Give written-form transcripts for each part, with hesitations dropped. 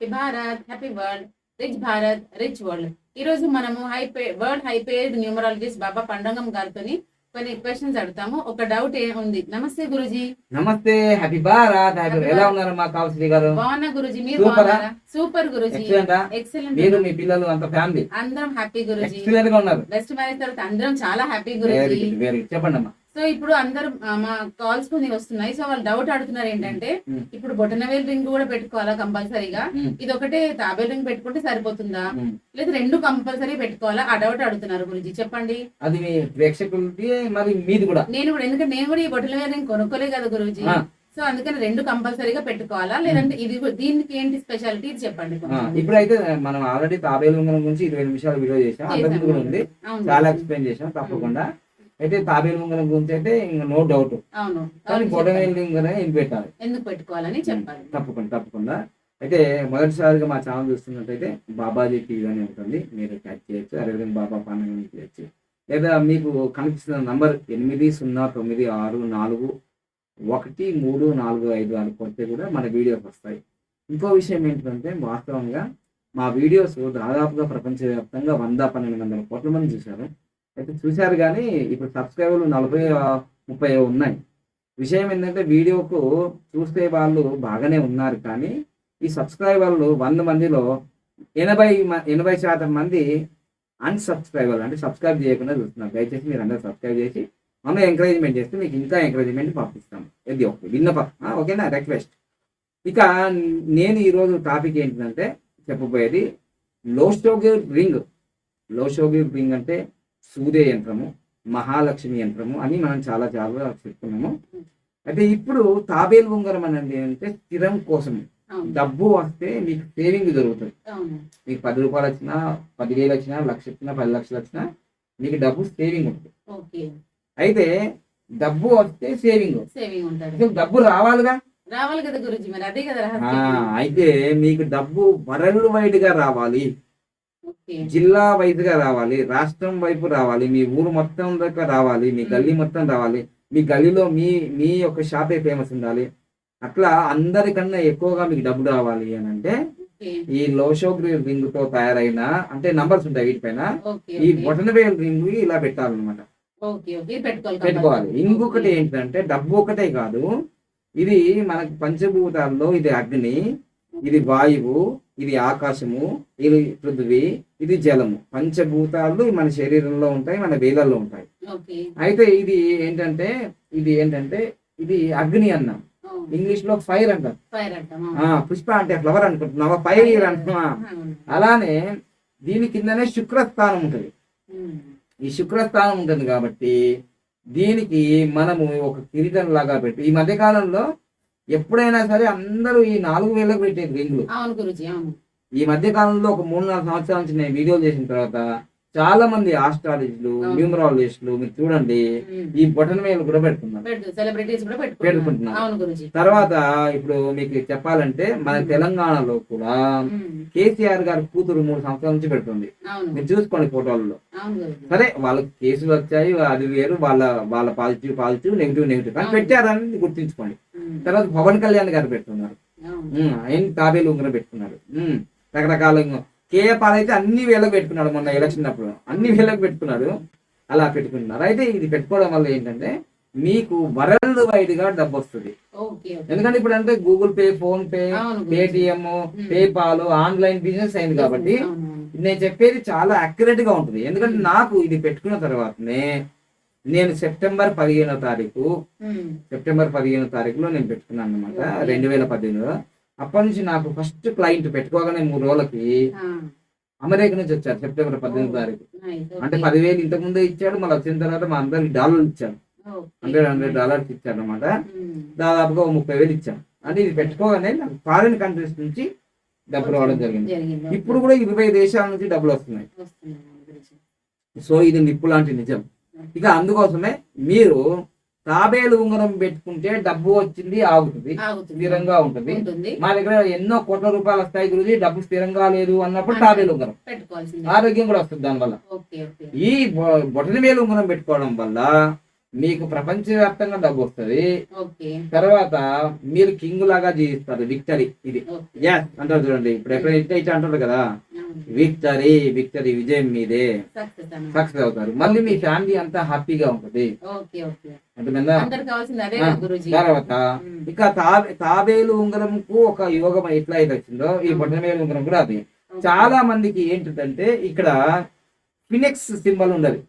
Happy world, rich Bharat, rich world. ఈ రోజు మనము వరల్డ్ హైపేడ్ న్యూమరాలజిస్ట్ బాబా పండంగం గారితో కొన్ని క్వశ్చన్స్ అడుగుతాము. ఒక డౌట్ ఉంది. నమస్తే గురుజీ. నమస్తే, హ్యాపీ భారత్. ఎలా ఉన్నారు మా కావసి గారు? బాగున్నా గురుజీ, మీరు బాగున్నారా? Super Guruji, excellent. మీరు మీ పిల్లలు అంత ఫ్యామిలీ అందరం హ్యాపీ గురుజీ. ఎక్సలెంట్ గా ఉన్నారు. బెస్ట్ మ్యారేజ్ తర్వాత అందరం చాలా హ్యాపీ గురుజీ. చెప్పండి అమ్మా. సో ఇప్పుడు అందరూ మా కాల్స్ కొన్ని వస్తున్నాయి. సో వాళ్ళు డౌట్ అడుగుతున్నారు ఏంటంటే, ఇప్పుడు బొటనవేల్ రింగ్ కూడా పెట్టుకోవాలా కంపల్సరీగా? ఇది ఒకటే తాబేల్ రింగ్ పెట్టుకుంటే సరిపోతుందా, లేదా రెండు కంపల్సరీ పెట్టుకోవాలా? ఆ డౌట్ అడుగుతున్నారు గురుజీ, చెప్పండి. అది మీ ప్రేక్షకులకి మరి మీది కూడా. నేను కూడా, ఎందుకంటే నేను కూడా ఈ బొటనవేల్ రింగ్ కొనుక్కోలే కదా గురుజీ. సో అందుకని రెండు కంపల్సరీగా పెట్టుకోవాలా, లేదంటే ఇది దీనికి ఏంటి స్పెషాలిటీ చెప్పండి. ఇప్పుడైతే మనం ఆల్రెడీ తాబేలు ఉంగరం గురించి 20 నిమిషాలు వీడియో చేసాం, అంతకుముందు కూడా ఉంది, చాలా ఎక్స్ప్లెయిన్ చేసాం. తప్పకుండా అయితే తాబేలు ఉంగరం గురించి అయితే ఇంకా నో డౌట్. అవును, కానీ బొటనవేలు ఉంగరం ఏం పెట్టాలి, ఎందుకు పెట్టుకోవాలని చెప్పాలి. తప్పకుండా. అయితే మొదటిసారిగా మా ఛానల్ చూస్తున్నట్టయితే బాబాజీ టీవీ అని ఉంటుంది, మీరు క్యాచ్ చేయొచ్చు. అదేవిధంగా బాబా పండుగ చేయొచ్చు, లేదా మీకు కనిపిస్తున్న నంబర్ 8009641345 కొడితే కూడా మన వీడియోస్ వస్తాయి. ఇంకో విషయం ఏంటంటే, వాస్తవంగా మా వీడియోస్ దాదాపుగా ప్రపంచవ్యాప్తంగా 100-1200 కోట్ల మంది చూశారు. అయితే చూశారు కానీ ఇప్పుడు సబ్స్క్రైబర్లు 40-30 ఉన్నాయి. విషయం ఏంటంటే, వీడియోకు చూస్తే వాళ్ళు బాగానే ఉన్నారు, కానీ ఈ సబ్స్క్రైబర్లు 100 మందిలో 80% మంది అన్సబ్స్క్రైబర్లు, అంటే సబ్స్క్రైబ్ చేయకుండా చూస్తున్నారు. దయచేసి మీరు అందరూ సబ్స్క్రైబ్ చేసి మమ్మల్ని ఎంకరేజ్మెంట్ చేస్తే మీకు ఇంకా ఎంకరేజ్మెంట్ పంపిస్తాం. ఇది ఒకటి విన్నపం, ఓకేనా? రిక్వెస్ట్. ఇక నేను ఈరోజు టాపిక్ ఏంటంటే చెప్పబోయేది లోషోగిర్ రింగ్. లోషోగిర్ రింగ్ అంటే సూర్య యంత్రము, మహాలక్ష్మి యంత్రము అని మనం చాలా చెప్తున్నాము. అయితే ఇప్పుడు తాబేలు ఉంగరం అనేది అంటే స్థిరం కోసం, డబ్బు వస్తే మీకు సేవింగ్ జరుగుతుంది. మీకు 10 రూపాయలు వచ్చినా, 10,000 వచ్చినా, 1,00,000 వచ్చినా, 10 లక్షలు వచ్చినా మీకు డబ్బు సేవింగ్ ఉంటుంది. అయితే డబ్బు వస్తే సేవింగ్ ఉంటుంది, డబ్బు రావాలిగా, రావాలి కదా గురుజీ, మరి అదే కదా. అయితే మీకు డబ్బు వరల్డ్ వైడ్ గా రావాలి, జిల్లా వైజ్ గా రావాలి, రాష్ట్రం వైపు రావాలి, మీ ఊరు మొత్తం దాకా రావాలి, మీ గల్లీ మొత్తం రావాలి, మీ గల్లీలో మీ యొక్క షాపే ఫేమస్ ఉండాలి. అట్లా అందరికన్నా ఎక్కువగా మీకు డబ్బు రావాలి అని అంటే ఈ లోషోగ్రి రింగ్ తో తయారైన, అంటే నంబర్స్ ఉంటాయి వీటిపైన, ఈ బొటనవేల్ రింగ్ ఇలా పెట్టాలన్నమాట, పెట్టుకోవాలి. ఇంకొకటి ఏంటంటే, డబ్బు ఒకటే కాదు, ఇది మనకి పంచభూతాల్లో ఇది అగ్ని, ఇది వాయువు, ఇది ఆకాశము, ఇది పృథివీ, ఇది జలము. పంచభూతాలు మన శరీరంలో ఉంటాయి, మన వేలల్లో ఉంటాయి. అయితే ఇది ఏంటంటే ఇది అగ్ని అన్నాం, ఇంగ్లీష్ లో ఫైర్ అంటాం. పుష్ప అంటే ఫ్లవర్ అనుకుంటున్నావా, ఫైర్ అంటున్నా. అలానే దీని కిందనే శుక్రస్థానం ఉంటుంది. ఈ శుక్రస్థానం ఉంటుంది కాబట్టి దీనికి మనము ఒక కిరీటం లాగా పెట్టి, ఈ మధ్య కాలంలో ఎప్పుడైనా సరే అందరూ ఈ 4 వేలకు పెట్టేది రింగులు. ఈ మధ్య కాలంలో ఒక 3-4 సంవత్సరాల నుంచి నేను వీడియోలు చేసిన తర్వాత చాలా మంది ఆస్ట్రాలజిస్టులు, న్యూమరాలజిస్టులు మీరు చూడండి ఈ బొటనవేలు కూడా పెడుతున్నారు. తర్వాత ఇప్పుడు మీకు చెప్పాలంటే మన తెలంగాణలో కూడా కేసీఆర్ గారి కూతురు 3 సంవత్సరాల నుంచి పెడుతుంది. మీరు చూసుకోండి ఫోటోల్లో. సరే వాళ్ళకి కేసులు వచ్చాయి, అది వేరు, వాళ్ళ పాజిటివ్ నెగిటివ్ కానీ పెట్టారని గుర్తుంచుకోండి. తర్వాత పవన్ కళ్యాణ్ గారు పెడుతున్నారు, ఆయన తాబేలు ఉంగరం పెట్టుకున్నారు. రకరకాల కేఏపాల్ అయితే అన్ని వేలకు పెట్టుకున్నాడు, మొన్న ఎలక్షన్ అప్పుడు అన్ని వేలకు పెట్టుకున్నాడు, అలా పెట్టుకున్నారు. అయితే ఇది పెట్టుకోవడం వల్ల ఏంటంటే మీకు వరల్డ్ వైడ్ గా డబ్బు వస్తుంది. ఎందుకంటే ఇప్పుడు అంటే Google pay, phone pay, Paytm, PayPal online business అయింది కాబట్టి నేను చెప్పేది చాలా అక్యురేట్ గా ఉంటుంది. ఎందుకంటే నాకు ఇది పెట్టుకున్న తర్వాతనే నేను సెప్టెంబర్ 15వ తారీఖులో నేను పెట్టుకున్నాను అనమాట, 2018లో. అప్పటి నుంచి నాకు ఫస్ట్ క్లయింట్ పెట్టుకోగానే 3 రోజులకి అమెరికా నుంచి వచ్చారు. సెప్టెంబర్ 18వ తారీఖు అంటే 10,000 ఇంతకు ముందే ఇచ్చాడు, మళ్ళీ వచ్చిన తర్వాత మా అందరికి $100 ఇచ్చాడు, $100 ఇచ్చాడు అనమాట. దాదాపుగా 30,000 ఇచ్చాను. అంటే ఇది పెట్టుకోగానే నాకు ఫారిన్ కంట్రీస్ నుంచి డబ్బులు రావడం జరిగింది. ఇప్పుడు కూడా 20 దేశాల నుంచి డబ్బులు వస్తున్నాయి. సో ఇది నిప్పు లాంటి నిజం. ఇక అందుకోసమే మీరు తాబేలు ఉంగరం పెట్టుకుంటే డబ్బు వచ్చింది ఆగుతుంది, స్థిరంగా ఉంటుంది. మా దగ్గర ఎన్నో కోట్ల రూపాయలు వస్తాయి గురించి, డబ్బు స్థిరంగా లేదు అన్నప్పుడు తాబేలు ఉంగరం, ఆరోగ్యం కూడా వస్తుంది దానివల్ల. ఈ బొటనవేలు ఉంగరం పెట్టుకోవడం వల్ల మీకు ప్రపంచవ్యాప్తంగా డబ్బు వస్తుంది. ఓకే తర్వాత మీరు కింగ్ లాగా జీవిస్తారు. విక్టరీ ఇది ఓకే యా అంటారు చూడండి. ఇప్పుడు ఎప్పుడైతే ఇట్లా అంటారు కదా, విక్టరీ విక్టరీ విజయం మీదే, సక్సెస్ అన్నమాట. సక్సెస్ అవుతారు. మళ్ళీ మీ ఫ్యామిలీ అంతా హ్యాపీగా ఉంటుంది. ఓకే ఓకే అర్థమైందా? అందరికి కావాల్సింది అదే ఆ, కదా గురూజీ. తర్వాత ఉమ్. ఇక తాబేలు ఉంగరంకు ఒక యోగం ఎట్లా అయితే వచ్చిందో ఈ బొటనవేలు ఉంగరం కూడా అది. ఓకే. చాలా మందికి ఏంటంటే ఇక్కడ ఫినెక్స్ సింబల్ ఉండదు.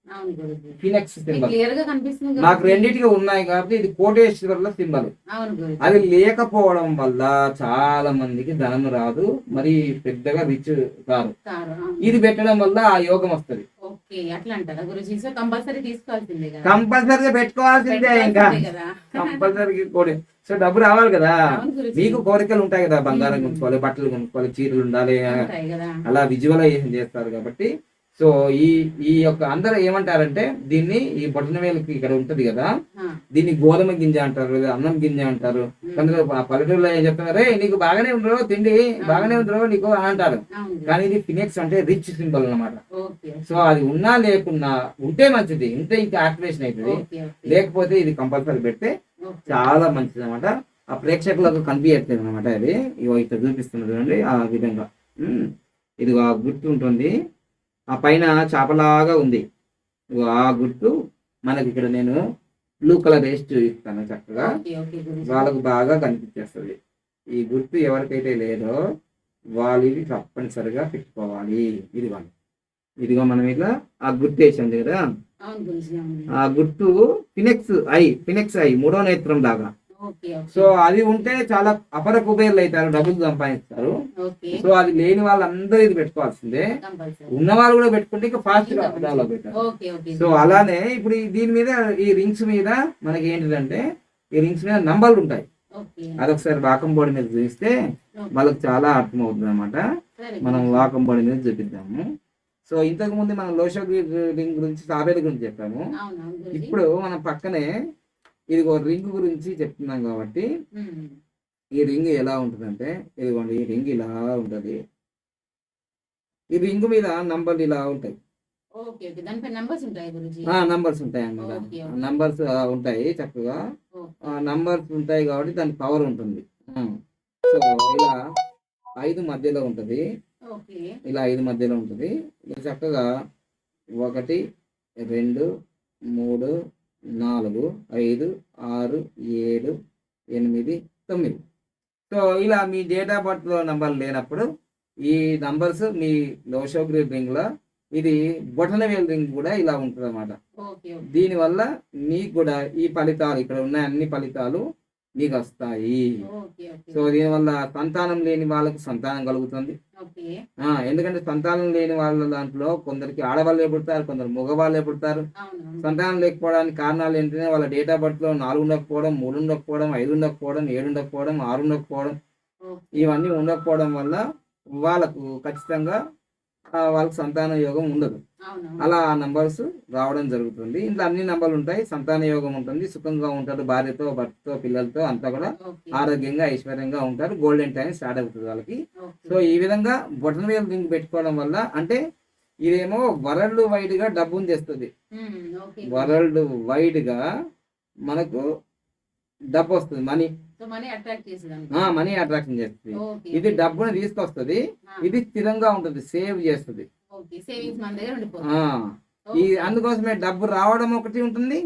అవును గురూజీ. ఫినెక్స్ సింబల్ క్లియర్ గా కనిపిస్తుంది నాకు గురూజీ. రెండింటిగా ఉన్నాయి కాబట్టి ఇది కోటేశ్వరుల సింబల్. అవును గురూజీ. అది లేకపోవడం వల్ల చాలా మందికి ధనం రాదు, మరి పెద్దగా రిచ్ కాదు. కారు, అవును. ఇది పెట్టడం వల్ల ఆ యోగం వస్తుంది. ఓకే అట్లా అంటారా గురూజీ? సో కంపల్సరీ తీసుకోవాల్సిందే కదా. కంపల్సరీగా పెట్టుకోవాల్సిందే. ఇంకా పెట్టుకోవాల్సిందే కదా. కంపల్సరీ కోడి. సో డబ్బు రావాలి కదా. అవును గురూజీ. మీకు కోరికలు ఉంటాయి కదా, బంగారం కొనుక్కోవాలి, బట్టలు కొనుక్కోవాలి, చీరలు ఉండాలి, ఉంటాయి కదా. అలా విజువలైజేషన్ చేస్తారు కాబట్టి. సో ఈ ఈ యొక్క అందరూ ఏమంటారంటే దీన్ని, ఈ బొటనవేలుకి ఇక్కడ ఉంటది కదా, ఆ, దీన్ని గోధుమ గింజ అంటారు, లేదా అన్నం గింజ అంటారు. కొందరు ఆ పల్లెటూరులో ఏం చెప్తున్నారు, రే నీకు బాగానే ఉండరు తిండి, బాగానే ఉండరు నీకు అని అంటారు. అవును కానీ ఇది ఫినెక్స్ అంటే రిచ్ సింబల్ అన్నమాట. ఓకే సో అది ఉన్నా లేకున్నా ఉంటే మంచిది, ఉంటే ఇంకా యాక్టివేషన్ అవుతుంది. ఓకే ఓకే లేకపోతే ఇది కంపల్సరీ పెడితే ఓకే. చాలా మంచిది అనమాట. ఆ ప్రేక్షకులకు కనిపించట్లేదు అనమాట. అది ఇగో ఇట్లా చూపిస్తున్నది చూడండి ఆ విధంగా. ఇది ఆ గుర్తు ఉంటుంది, ఆ పైన చేపలాగా ఉంది. ఇగో ఆ గుర్తు మనకి ఇక్కడ నేను బ్లూ కలర్ వేసి చూపిస్తాను చక్కగా, ఓకే ఓకే గురూజీ. వాళ్ళకు బాగా కనిపించేస్తుంది. ఈ గుర్తు ఎవరికైతే లేదో వాళ్ళు ఇది తప్పనిసరిగా పెట్టుకోవాలి. ఇదిగో మనం ఇట్లా ఆ గుర్తు వేసాం కదా, అవును గురూజీ, అవును. ఆ గుర్తు ఫినెక్స్ ఐ మూడో నేత్రం లాగా. ఓకే ఓకే సో అది ఉంటే చాలా అపర కుబేర్లు అవుతారు, డబ్బులు సంపాదిస్తారు. ఓకే సో అది లేని వాళ్ళందరూ ఇది పెట్టుకోవాల్సిందే. కంపల్సరీ. ఉన్న వాళ్ళు కూడా పెట్టుకుంటే ఇంకా ఫాస్ట్ గా డెవలప్ అవుతారు. ఓకే ఓకే సో అలానే ఇప్పుడు దీని మీద, ఈ రింగ్స్ మీద మనకి ఏంటిదంటే, ఈ రింగ్స్ మీద నంబర్లు ఉంటాయి. ఓకే అదొకసారి వాకం బోర్డు మీద చూపిస్తే వాళ్ళకి చాలా అర్థం అవుతుంది అనమాట. సరే మనం గురూజీ. వాకం బోర్డు మీద చూపిద్దాము. సో ఇంతకు ముందు మనం లోషోగి రింగ్ గురించి, తాబేలు గురించి చెప్పాము. అవును అవును గురూజీ. ఇప్పుడు మనం పక్కనే ఇదిగో రింగ్ గురించి చెప్తున్నాం కాబట్టి, ఉమ్. ఈ రింగ్ ఎలా ఉంటుందంటే, ఇదిగోండి ఈ రింగ్ ఇలా ఉంటది. ఈ రింగ్ మీద నంబర్లు ఇలా ఉంటాయి. ఓకే ఓకే దానిపై నంబర్స్ ఉంటాయి గురూజీ. నంబర్స్ ఉంటాయి అన్నమాట. Okay, okay. నంబర్స్ ఉంటాయి చక్కగా. ఓకే. నంబర్స్ ఉంటాయి కాబట్టి దానికి పవర్ ఉంటుంది. సో ఇలా 5 మధ్యలో ఉంటుంది. ఓకే ఇలా 5 మధ్యలో ఉంటుంది. ఇలా చక్కగా 1 2 3 4 5 6 7 8 9. సో ఇలా మీ డేట్ ఆఫ్ బర్త్ లో నంబర్ లేనప్పుడు ఈ నంబర్స్ మీ లోషోగ్రి రింగ్ లో, ఇది బొటనవేలు రింగ్ కూడా ఇలా ఉంటుంది అన్నమాట. ఓకే ఓకే దీనివల్ల మీకు కూడా ఈ ఫలితాలు, ఇక్కడ ఉన్న అన్ని ఫలితాలు మీకు వస్తాయి. ఓకే ఓకే సో దీనివల్ల సంతానం లేని వాళ్ళకు సంతానం కలుగుతుంది. ఓకే ఎందుకంటే సంతానం లేని వాళ్ళ దాంట్లో కొందరికి ఆడవాళ్ళే పుడతారు, కొందరు మగవాళ్ళే పుడతారు. అవును సంతానం లేకపోవడానికి కారణాలు ఏంటంటే వాళ్ళ డేట్ ఆఫ్ బర్త్ లో 4 ఉండకపోవడం, 3 ఉండకపోవడం, 5 ఉండకపోవడం, 7 ఉండకపోవడం, 6 ఉండకపోవడం, ఓకే ఇవన్నీ ఉండకపోవడం వల్ల వాళ్ళకు ఖచ్చితంగా వాళ్ళకి సంతాన యోగం ఉండదు. అవును అలా ఆ నంబర్స్ రావడం జరుగుతుంది. ఇంట్లో అన్ని నంబర్లు ఉంటాయి, సంతాన యోగం ఉంటుంది, సుఖంగా ఉంటారు, భార్యతో, భర్తతో, పిల్లలతో అంతా కూడా ఓకే ఆరోగ్యంగా ఐశ్వర్యంగా ఉంటారు. గోల్డెన్ టైం స్టార్ట్ అవుతుంది వాళ్ళకి. ఓకే సో ఈ విధంగా బొటనవేలు రింగ్ పెట్టుకోవడం వల్ల, అంటే ఇదేమో వరల్డ్ వైడ్ గా డబ్బుని తెస్తుంది. ఓకే వరల్డ్ వైడ్ గా మనకు డబ్బు వస్తుంది, మనీ. సో మనీ అట్రాక్ట్ చేసేదాన్ని. మనీ అట్రాక్షన్ చేస్తుంది. ఓకే ఇది డబ్బుని తీసుకొస్తుంది, ఇది స్థిరంగా ఉంటుంది, సేవ్ చేస్తుంది. ఓకే సేవింగ్స్ మన దగ్గర ఆ, ఉండిపోతుంది. ఈ అందుకోసమే డబ్బు రావడం ఒకటి ఉంటుంది,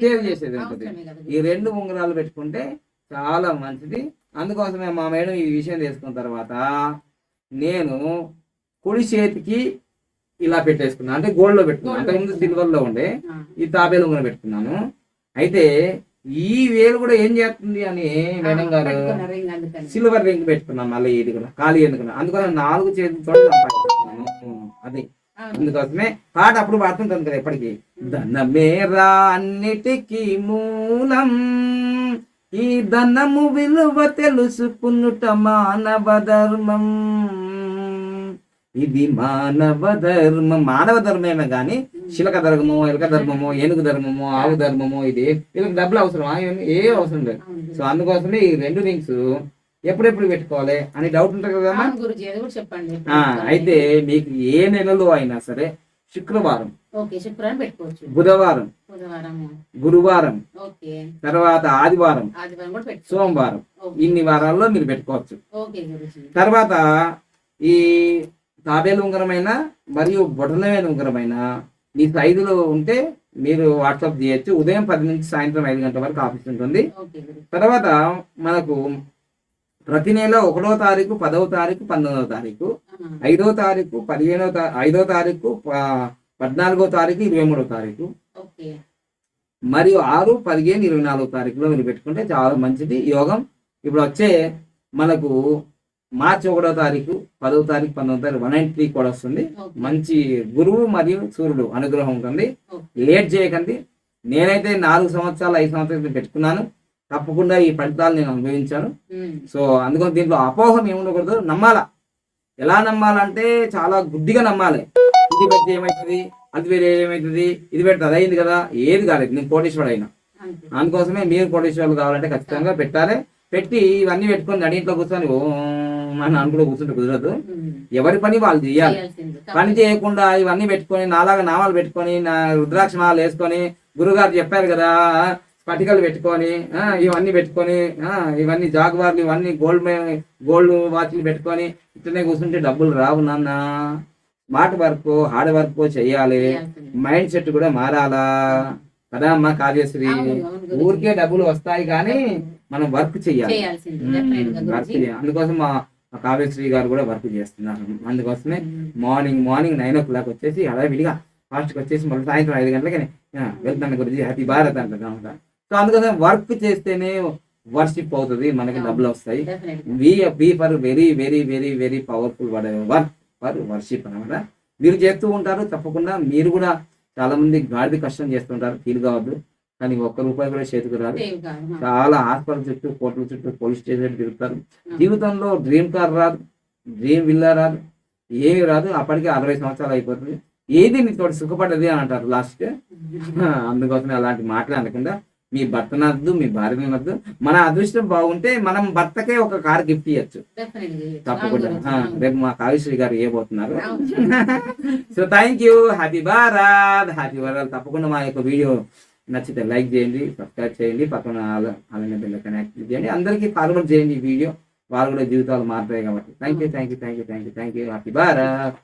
సేవ్ చేసేది ఉంటుంది. ఈ 2 ఉంగరాలు పెట్టుకుంటే చాలా మంచిది. అందుకోసమే మా మేడం ఈ విషయం తెలుసుకున్న తర్వాత నేను కుడి చేతికి ఇలా పెట్టేసుకున్నాను, అంటే గోల్డ్ లో పెట్టుకున్నాను. అంతకుముందు సిల్వర్ లో ఉండే, ఈ తాబేలు ఉంగరం పెట్టుకున్నాను. అయితే ఈ వేలు కూడా ఏం చేస్తుంది అని మేడం గారు సిల్వర్ రింగ్ పెట్టుకున్నాం. మళ్ళీ ఇది కూడా ఖాళీ ఎందుకున్నా, అందుకని 4 చేతులతో సంపాదిస్తున్నాను. అది అందుకోసమే పాట అప్పుడు పాడుతుంటాను కదా ఎప్పటికీ. ధనమేరా అన్నిటికీ మూలం, ఈ ధనము విలువ తెలుసుకునుట మానవ ధర్మం. ఇది మానవ ధర్మం. మానవ ధర్మమే కానీ శిలక ధర్మమో, ఎలక ధర్మమో, ఏనుగు ధర్మమో, ఆవు ధర్మమో, ఇది వీళ్ళకి డబ్బులు అవసరమా? ఏ అవసరం లేదు. సో అందుకోసమే ఈ 2 రింగ్స్ ఎప్పుడెప్పుడు పెట్టుకోవాలి అని డౌట్ ఉంటుంది కదా. గురూజీ అది కూడా చెప్పండి. అయితే మీకు ఏ నెలలో అయినా సరే శుక్రవారం ఓకే, శుక్రవారం పెట్టుకోవచ్చు, బుధవారం, బుధవారం, గురువారం, ఓకే, తర్వాత ఆదివారం, ఆదివారం కూడా పెట్టుకోవచ్చు. సోమవారం, ఓకే. ఇన్ని వారాల్లో మీరు పెట్టుకోవచ్చు. ఓకే గురుజీ. తర్వాత ఈ తాబేలు ఉంగరమైన మరియు బొటనవేలు ఉంగరమైన మీ సైజులో ఉంటే మీరు వాట్సాప్ చేయొచ్చు. ఉదయం 10 నుంచి సాయంత్రం 5 గంటల వరకు ఆఫీస్ ఉంటుంది. ఓకే గురుజీ. తర్వాత మనకు ప్రతి నెల 1వ తారీఖు, 10వ తారీఖు, 19వ తారీఖు, 5వ తారీఖు, 5వ తారీఖు, 14వ తారీఖు, 23వ తారీఖు, ఓకే, మరియు 6, 15, 24వ తారీఖులో మీరు పెట్టుకుంటే చాలా మంచిది యోగం. ఇప్పుడు వచ్చే మనకు మార్చి 1వ తారీఖు, 10వ తారీఖు, 19వ తారీఖు 193 కూడా వస్తుంది. ఓకే. మంచి గురువు మరియు సూర్యుడు అనుగ్రహం ఉంటుంది. లేట్ చేయకండి. నేనైతే 4 సంవత్సరాలు 5 సంవత్సరాలు పెట్టుకున్నాను. తప్పకుండా ఈ ఫలితాలు నేను అనుభవించాను. సో అందుకని దీంట్లో అపోహం ఏముండకూడదు, నమ్మాలా. ఎలా నమ్మాలంటే చాలా గుడ్డిగా నమ్మాలి. ఇది పెడితే ఏమవుతుంది, అది వేరే ఏమవుతుంది, ఇది పెడితే అది అయింది కదా, ఏది కాలేదు. నేను కోటేశ్వరుడు అయినా. అందుకోసమే మీరు కోటేశ్వరులు కావాలంటే ఖచ్చితంగా పెట్టాలి. పెట్టి ఇవన్నీ పెట్టుకొని అడిగింట్లో కూర్చొని ఓ మన అనుకుంటూ కూర్చుంటే కుదరదు. ఎవరి పని వాళ్ళు చేయాలి. పని చేయకుండా ఇవన్నీ పెట్టుకొని నాలాగా నామాలు పెట్టుకొని నా రుద్రాక్ష మాలు వేసుకొని గురుగారు చెప్పారు కదా స్ఫటికలు పెట్టుకొని ఇవన్నీ పెట్టుకొని ఇవన్నీ జాగ్వార్లు ఇవన్నీ గోల్డ్ వాచ్లు పెట్టుకొని ఇట్లనే కూర్చుంటే డబ్బులు రావు నాన్న. స్మార్ట్ వర్క్, హార్డ్ వర్క్ చేయాలి. మైండ్ సెట్ కూడా మారాలా కదా అమ్మా కావ్యశ్రీ. ఊరికే డబ్బులు వస్తాయి కానీ మనం వర్క్ చేయాలి. వర్క్ చేయాలి. అందుకోసం మా కావ్యశ్రీ గారు కూడా వర్క్ చేస్తున్నారు. అందుకోసమే మార్నింగ్ 9 o'clock వచ్చేసి అలా విడిగా ఫాస్ట్గా వచ్చేసి మళ్ళీ సాయంత్రం 5 గంటలకి వెళ్తాను గురించి హ్యాపీ భారత్ అంటారు. సో అందుకోసం వర్క్ చేస్తేనే వర్షిప్ అవుతుంది, మనకి డబ్బులు వస్తాయి. We for very very very very powerful work for worship అనమాట. మీరు చేస్తూ ఉంటారు. తప్పకుండా మీరు కూడా చాలా మంది గాడిద కష్టం చేస్తుంటారు, ఫీల్ కావద్దు. కానీ ₹1 కూడా చేతికి రాదు. చాలా హాస్పిటల్ చుట్టూ, కోర్టుల చుట్టూ, పోలీస్ స్టేషన్ తిరుగుతారు. జీవితంలో డ్రీమ్ కార్ రాదు, డ్రీమ్ విల్లా రాదు, ఏమి రాదు. అప్పటికే 60 సంవత్సరాలు అయిపోతుంది. ఏది మీతో సుఖపడ్డది అని అంటారు లాస్ట్. అందుకోసమే అలాంటి మాటలు అనకుండా మీ భర్తనద్దు, మీ భార్యని అనద్దు. మన అదృష్టం బాగుంటే మనం భర్తకే ఒక కార్ గిఫ్ట్ ఇవ్వచ్చు తప్పకుండా. రేపు మా కావ్యశ్రీ గారు ఇవ్వబోతున్నారు. So thank you. Happy Bharat, happy Bharat. తప్పకుండా మా యొక్క వీడియో నచ్చితే లైక్ చేయండి, సబ్స్క్రైబ్ చేయండి, పక్కన అలానే బెల్ ఐకాన్ యాక్టివేట్ చేయండి. అందరికీ ఫార్వర్డ్ చేయండి ఈ వీడియో. వాళ్ళు కూడా జీవితాలు మారుతాయి కాబట్టి. Thank you. హ్యాపీ భారత్.